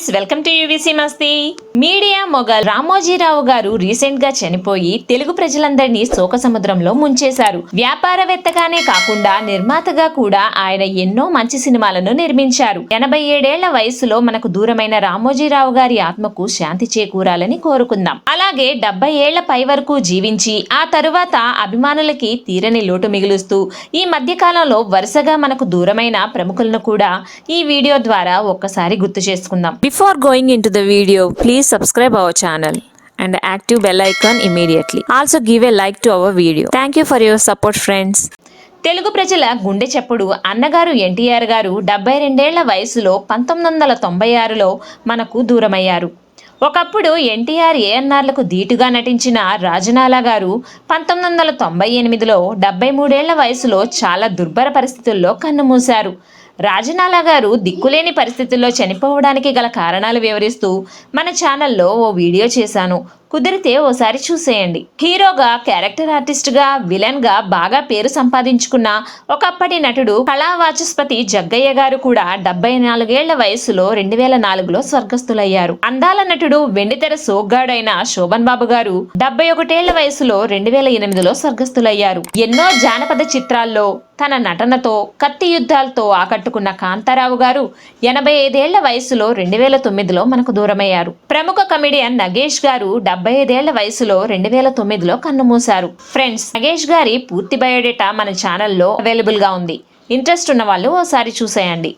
Friends, welcome to UVC Masti. Media mogul Ramoji Rao గారు recent గా చనిపోయి తెలుగు ప్రజలందరినీ శోక సముద్రంలో ముంచేశారు. వ్యాపారవేత్తగానే కాకుండా నిర్మాతగా కూడా ఆయన ఎన్నో మంచి సినిమాలను నిర్మించారు. 87 వయసులో మనకు దూరమైన రామోజీరావు గారి ఆత్మకు శాంతి చేకూరాలని కోరుకుందాం. అలాగే 70 పై వరకు జీవించి ఆ తరువాత అభిమానులకి తీరని లోటు మిగులుస్తూ ఈ మధ్య కాలంలో వరుసగా మనకు దూరమైన ప్రముఖులను కూడా ఈ వీడియో ద్వారా ఒక్కసారి గుర్తు చేసుకుందాం. Before going into the video, please subscribe our channel and active bell icon immediately. Also give a like to our video. Thank you for your support, friends. Telugu ప్రజల గుండె చప్పుడు అన్నగారు ఎన్టీఆర్ గారు 72 వయసులో 1996లో మనకు దూరమయ్యారు. ఒకప్పుడు ఎన్టీఆర్ ఏఎన్ఆర్లకు ధీటుగా నటించిన రాజనాల గారు 1998లో 73 వయసులో చాలా దుర్భర పరిస్థితుల్లో కన్నుమూశారు. రాజనాల గారు దిక్కులేని పరిస్థితుల్లో చనిపోవడానికి గల కారణాలు వివరిస్తూ మన ఛానల్లో ఓ వీడియో చేశాను, కుదిరితే ఓసారి చూసేయండి. హీరోగా, క్యారెక్టర్ ఆర్టిస్ట్ గా, విలన్ గా బాగా పేరు సంపాదించుకున్న ఒకప్పటి నటుడు కళా వాచస్పతి జగ్గయ్య గారు కూడా 74 వయసులో 2004లో స్వర్గస్థులయ్యారు. అందాల నటుడు, వెండితెర సోగ్గాడైన శోభన్ బాబు గారు 71 వయసులో 2008లో స్వర్గస్థులయ్యారు. ఎన్నో జానపద చిత్రాల్లో తన నటనతో, కత్తి యుద్ధాలతో ఆకట్టుకున్న కాంతారావు గారు 85 వయసులో 2009లో మనకు దూరమయ్యారు. ప్రముఖ కమెడియన్ నగేష్ గారు 75 వయసులో 2009లో కన్నుమూశారు. ఫ్రెండ్స్, నగేష్ గారి పూర్తి బయోడేటా మన ఛానల్లో అవైలబుల్ గా ఉంది. ఇంట్రెస్ట్ ఉన్న వాళ్ళు ఓసారి చూసేయండి.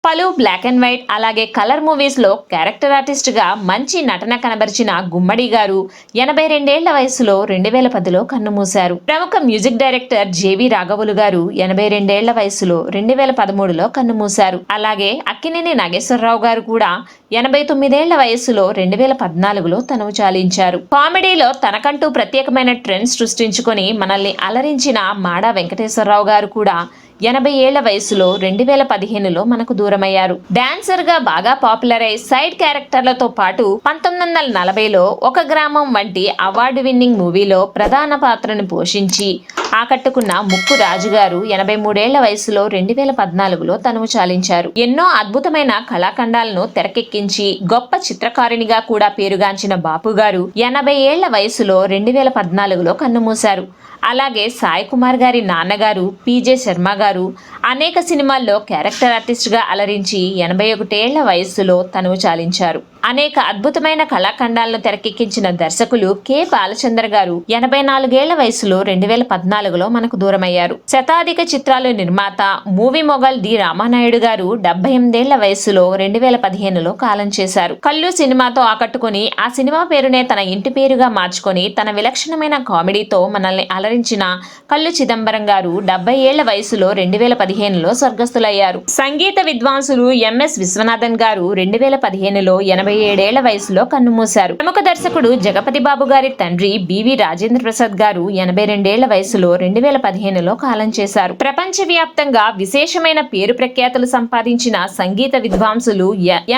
పలు బ్లాక్ అండ్ వైట్ అలాగే కలర్ మూవీస్ లో క్యారెక్టర్ ఆర్టిస్ట్ గా మంచి నటన కనబరిచిన గుమ్మడి గారు 82 వయసులో 2010లో కన్నుమూశారు. ప్రముఖ మ్యూజిక్ డైరెక్టర్ జేవి రాఘవులు గారు 82 వయసులో 2013లో కన్నుమూశారు. అలాగే అక్కినేని నాగేశ్వరరావు గారు కూడా 89 వయసులో 2014లో తనువు చాలించారు. కామెడీలో తనకంటూ ప్రత్యేకమైన ట్రెండ్ సృష్టించుకొని మనల్ని అలరించిన మాడా వెంకటేశ్వరరావు గారు కూడా 80 వయసులో 2015లో మనకు దూరమయ్యారు. డాన్సర్ గా బాగా పాపులర్ అయి సైడ్ క్యారెక్టర్లతో పాటు 1940లో ఒక గ్రామం వంటి అవార్డు విన్నింగ్ మూవీలో ప్రధాన పాత్రను పోషించి ఆకట్టుకున్న ముక్కు రాజు గారు 83 వయసులో 2014లో తనువు చాలించారు. ఎన్నో అద్భుతమైన కళాఖండాలను తెరకెక్కించి గొప్ప చిత్రకారిణిగా కూడా పేరుగాంచిన బాపు గారు 80 వయసులో 2014లో కన్నుమూశారు. అలాగే సాయి కుమార్ గారి నాన్నగారు పీజే శర్మ గారు అనేక సినిమాల్లో క్యారెక్టర్ ఆర్టిస్ట్ గా అలరించి 81 వయస్సులో తనువు చాలించారు. అనేక అద్భుతమైన కళాఖండాలను తెరకెక్కించిన దర్శకులు కె బాలచంద్ర గారు 84 వయసులో 2014లో మనకు దూరమయ్యారు. శతాధిక చిత్రాలు నిర్మాత మూవీ మొగల్ డి రామానాయుడు గారు 78 వయసులో 2015లో కాలం చేశారు. కళ్ళు సినిమాతో ఆకట్టుకుని ఆ సినిమా పేరునే తన ఇంటి పేరుగా మార్చుకొని తన విలక్షణమైన కామెడీతో మనల్ని అలరించిన కళ్ళు చిదంబరం గారు 70 వయసులో 2015లో స్వర్గస్థులయ్యారు. సంగీత విద్వాంసులు ఎంఎస్ విశ్వనాథన్ గారు 2015లో 87 వయసులో కన్నుమూశారు. ప్రముఖ దర్శకుడు జగపతి బాబు గారి తండ్రి బివి రాజేంద్ర ప్రసాద్ గారు 82 వయసులో 2015లో కాలం చేశారు. ప్రపంచ వ్యాప్తంగా విశేషమైన పేరు ప్రఖ్యాతులు సంపాదించిన సంగీత విద్వాంసులు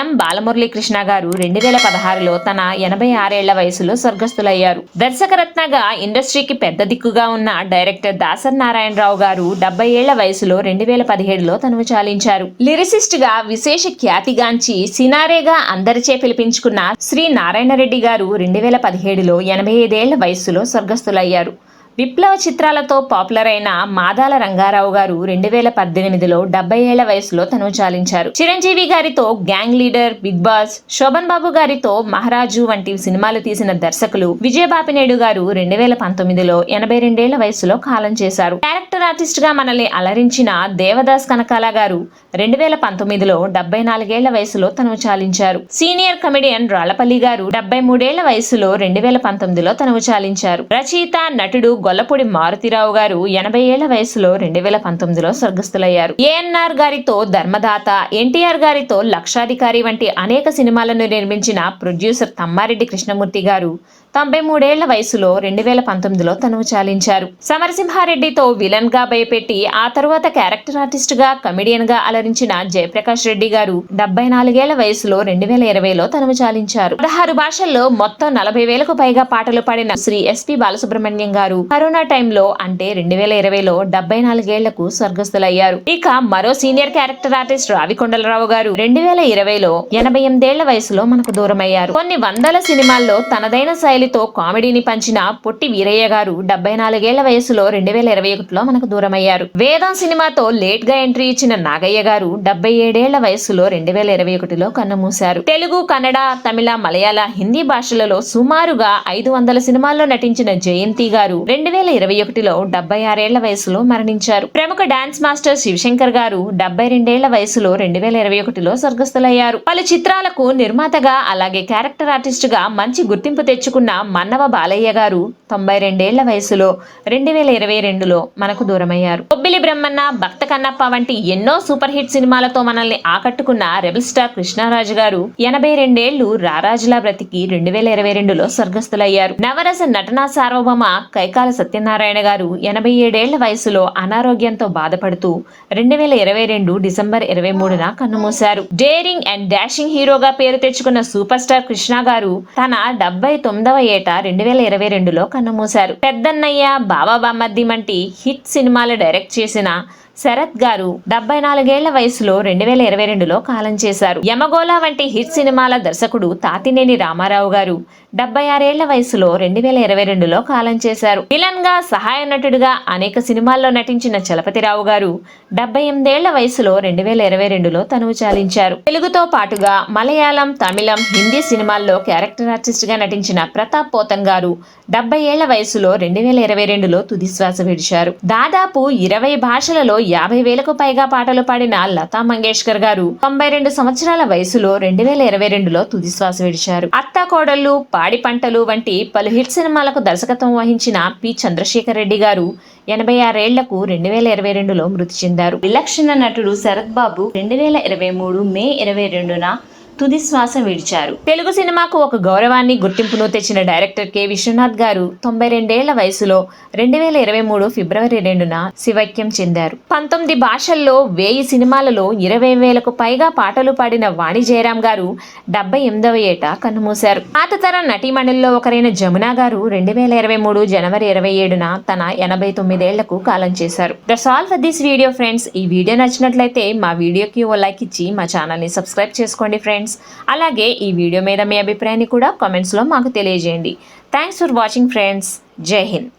ఎం బాలమురళీకృష్ణ గారు 2016లో తన 86 వయసులో స్వర్గస్థులయ్యారు. దర్శకరత్నగా ఇండస్ట్రీకి పెద్ద దిక్కుగా ఉన్న డైరెక్టర్ దాసరి నారాయణరావు గారు 70 వయసులో 2017లో తనువు చాలించారు. లిరిసిస్ట్ గా విశేష ఖ్యాతిగాంచి సినారేగా అందరిచే పిలిపించుకున్న శ్రీ నారాయణ రెడ్డి గారు 2017లో 85 వయసులో స్వర్గస్థులయ్యారు. విప్లవ చిత్రాలతో పాపులర్ అయిన మాదాల రంగారావు గారు 2018లో 70 వయసులో తనువు చాలించారు. చిరంజీవి గారితో gang leader, big boss, Sobhan Babu గారితో మహారాజు వంటి సినిమాలు తీసిన దర్శకులు విజయబాపినేడు గారు 2019లో 82 వయసులో కాలం చేశారు. క్యారెక్టర్ ఆర్టిస్ట్ గా మనల్ని అలరించిన దేవదాస్ కనకాల గారు 2019లో 74 వయసులో తనువు చాలించారు. సీనియర్ కమెడియన్ రాళ్లపల్లి గారు 73 వయసులో 2019లో తనువు చాలించారు. రచయిత, నటుడు గొల్లపూడి మారుతిరావు గారు 80 వయసులో 2019లో స్వర్గస్థులయ్యారు. ఏఎన్ఆర్ గారితో ధర్మదాత, ఎన్టీఆర్ గారితో లక్షాధికారి వంటి అనేక సినిమాలను నిర్మించిన ప్రొడ్యూసర్ తమ్మారెడ్డి కృష్ణమూర్తి గారు 93 ఏళ్ల వయసులో 2019లో తనువు చాలించారు. సమరసింహారెడ్డితో విలన్ గా భయపెట్టి ఆ తరువాత క్యారెక్టర్ ఆర్టిస్ట్ గా కమెడియన్ గా అలరించిన జయప్రకాష్ రెడ్డి గారు 74 ఏళ్ల వయసులో 2020లో తనువు చాలించారు. 16 భాషల్లో మొత్తం 40,000కు పైగా పాటలు పాడిన శ్రీ ఎస్పి బాలసుబ్రహ్మణ్యం గారు కరోనా టైంలో అంటే 2020లో 74 ఏళ్లకు స్వర్గస్థులయ్యారు. ఇక మరో సీనియర్ క్యారెక్టర్ ఆర్టిస్ట్ రావికొండలరావు గారు 2020లో 88 ఏళ్ల వయసులో మనకు దూరమయ్యారు. కొన్ని వందల సినిమాల్లో తనదైన శైలితో కామెడీని పంచిన పొట్టి వీరయ్య గారు 74 ఏళ్ల వయసులో 2021లో మనకు దూరమయ్యారు. వేదం సినిమాతో లేట్ గా ఎంట్రీ ఇచ్చిన నాగయ్య గారు 77 ఏళ్ల వయసులో 2021లో కన్నుమూశారు. తెలుగు, కన్నడ, తమిళ, మలయాళ, హిందీ భాషలలో సుమారుగా 500 సినిమాల్లో నటించిన జయంతి గారు 2021లో 76 ఏళ్ల వయసులో మరణించారు. ప్రముఖ డాన్స్ మాస్టర్ శివశంకర్ గారు 72 ఏళ్ల వయసులో 2021లో స్వర్గస్థులయ్యారు. పలు చిత్రాలకు నిర్మాతగా అలాగే క్యారెక్టర్ ఆర్టిస్ట్ గా మంచి గుర్తింపు తెచ్చుకున్న మన్నవ బాలయ్య గారు 92 ఏళ్ల వయసులో 2022లో మనకు దూరమయ్యారు. బొబ్బిలి బ్రహ్మన్న, భక్త కన్నప్ప వంటి ఎన్నో సూపర్ హిట్ సినిమాలతో మనల్ని ఆకట్టుకున్న రెబల్ స్టార్ కృష్ణరాజు గారు 82 ఏళ్లు రారాజులా బ్రతికి 2022లో స్వర్గస్థులయ్యారు. నవరస నటనా సార్వభౌమ కైకాల సత్యనారాయణ గారు 87 ఏళ్ల వయసులో అనారోగ్యంతో బాధపడుతూ 2022 డిసెంబర్ 23న కన్నుమూశారు. డేరింగ్ అండ్ డాషింగ్ హీరోగా పేరు తెచ్చుకున్న సూపర్ స్టార్ కృష్ణ గారు తన 79వ ఏట 2022లో కన్నుమూశారు. పెద్దన్నయ్య, బాబా బామ్మర్ది వంటి హిట్ సినిమాలు డైరెక్ట్ చేసిన శరత్ గారు 74 ఏళ్ల వయసులో 2022లో కాలం చేశారు. యమగోళ వంటి హిట్ సినిమాల దర్శకుడు తాతినేని రామారావు గారు 76 ఏళ్ల వయసులో 2022లో కాలం చేశారు. విలన్ గా, సహాయ నటుడిగా అనేక సినిమాల్లో నటించిన చలపతిరావు గారు 78 ఏళ్ల వయసులో 2022లో తనువు చాలించారు. తెలుగుతో పాటుగా మలయాళం, తమిళం, హిందీ సినిమాల్లో క్యారెక్టర్ ఆర్టిస్ట్ గా నటించిన ప్రతాప్ పోతన్ గారు 70 ఏళ్ల వయసులో 2022లో తుదిశ్వాస విడిచారు. దాదాపు 20 భాషలలో 50,000కు పైగా పాటలు పాడిన లతా మంగేష్కర్ గారు 92 సంవత్సరాల వయసులో 2022లో తుదిశ్వాస విడిచారు. అత్త కోడళ్ళు, పాడి పంటలు వంటి పలు హిట్ సినిమాలకు దర్శకత్వం వహించిన పి చంద్రశేఖర్ రెడ్డి గారు 86 ఏళ్లకు 2022లో మృతి చెందారు. విలక్షణ నటుడు శరత్ బాబు 2023 మే 22న తుది శ్వాస విడిచారు. తెలుగు సినిమాకు ఒక గౌరవాన్ని, గుర్తింపును తెచ్చిన డైరెక్టర్ కె విశ్వనాథ్ గారు 92 ఏళ్ల వయసులో 2023 ఫిబ్రవరి 2న శివైక్యం చెందారు. 19 భాషల్లో 1000 సినిమాలలో 20,000కు పైగా పాటలు పాడిన వాణి జయరాం గారు 78వ ఏట కన్నుమూశారు. పాత తరం నటీమణుల్లో ఒకరైన జమున గారు 2023 జనవరి 27న తన 89 ఏళ్లకు కాలం చేశారు. That's all for this video friends. ఈ వీడియో నచ్చినట్లయితే మా వీడియోకి ఓ లైక్ ఇచ్చి మా ఛానల్ని సబ్స్క్రైబ్ చేసుకోండి ఫ్రెండ్స్. అలాగే ఈ వీడియో మీద మీ అభిప్రాయాన్ని కూడా కామెంట్స్లో మాకు తెలియజేయండి. Thanks for watching friends. జై హింద్.